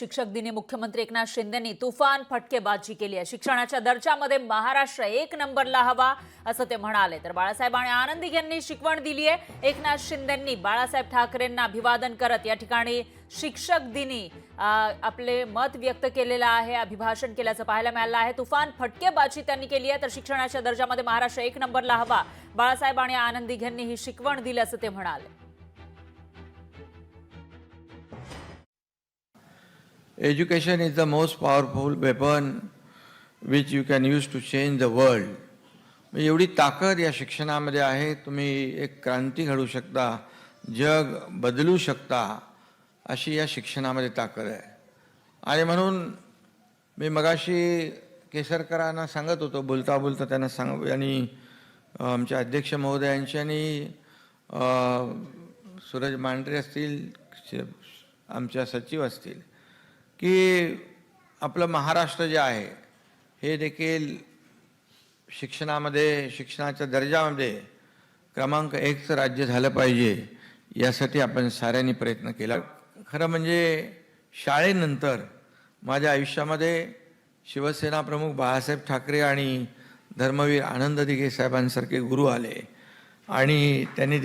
शिक्षक दिनी मुख्यमंत्री एकनाथ शिंदेंनी तुफान फटकेबाजी केली आहे। शिक्षणाच्या दर्जामध्ये महाराष्ट्र एक नंबरला हवा असं ते म्हणाले। तर बाळासाहेब आणि आनंदी यांनी शिकवण दिली आहे। एकनाथ शिंदेंनी बाळासाहेब ठाकरेंना अभिवादन करत या ठिकाणी शिक्षक दिनी आपले मत व्यक्त केलेलं आहे, अभिभाषण केल्याचं पाहायला मिळालं आहे। तुफान फटकेबाजी त्यांनी केली आहे। तर शिक्षणाच्या दर्जामध्ये महाराष्ट्र एक नंबरला हवा बाळासाहेब आणि आनंदी यांनी ही शिकवण दिली असं ते म्हणाले। Education is the most powerful weapon which you can use to change the world. एवढी ताकद या शिक्षणामध्ये आहे। तुम्ही एक क्रांती घडवू शकता, जग बदलू शकता, अशी या शिक्षणामध्ये ताकद आहे। आणि म्हणून मी मगाशी केसरकरांना सांगत होतो, बोलता बोलता त्यांना आणि आमच्या अध्यक्ष महोदयांची आणि सूरज मांढरे असतील, आमच्या सचिव असतील, की आपलं महाराष्ट्र जे आहे हे देखील शिक्षणामध्ये, शिक्षणाच्या दर्जामध्ये क्रमांक 1चं राज्य झालं पाहिजे, यासाठी आपण साऱ्यांनी प्रयत्न केला। खरं म्हणजे शाळेनंतर माझ्या आयुष्यामध्ये शिवसेना प्रमुख बाळासाहेब ठाकरे आणि धर्मवीर आनंद दिघे साहेबांसारखे गुरु आले आणि त्यांनी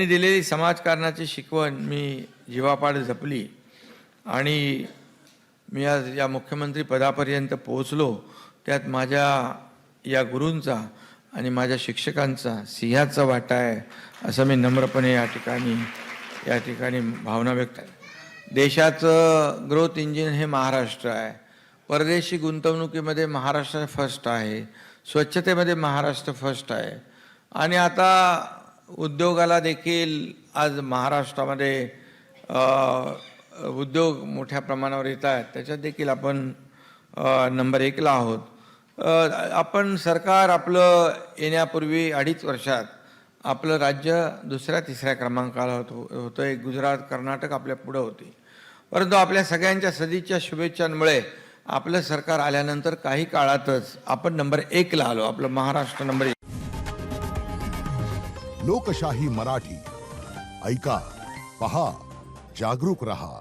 दिलेली समाजकारणाची शिकवण मी जीवापाड जपली आणि मी आज या मुख्यमंत्री पदापर्यंत पोहोचलो। त्यात माझ्या या गुरूंचा आणि माझ्या शिक्षकांचा सिंहाचा वाटा आहे, असं मी नम्रपणे या ठिकाणी भावना व्यक्त आहे। देशाचं ग्रोथ इंजिन हे महाराष्ट्र आहे। परदेशी गुंतवणुकीमध्ये महाराष्ट्र फर्स्ट आहे, स्वच्छतेमध्ये महाराष्ट्र फर्स्ट आहे आणि आता उद्योगाला देखील आज महाराष्ट्रामध्ये उद्योग मोठ्या प्रमाणावर येत आहेत, त्याच्यात देखील आपण नंबर 1ला आहोत। आपण सरकार आपलं येण्यापूर्वी 2.5 वर्षात आपलं राज्य 2ऱ्या-3ऱ्या क्रमांकाला होतं। गुजरात, कर्नाटक आपल्या पुढं होती, परंतु आपल्या सगळ्यांच्या सदिच्छा शुभेच्छांमुळे आपलं सरकार आल्यानंतर काही काळातच आपण नंबर 1ला आलो। आपलं महाराष्ट्र नंबर 1। लोकशाही मराठी ऐका, पहा, जागरूक रहा।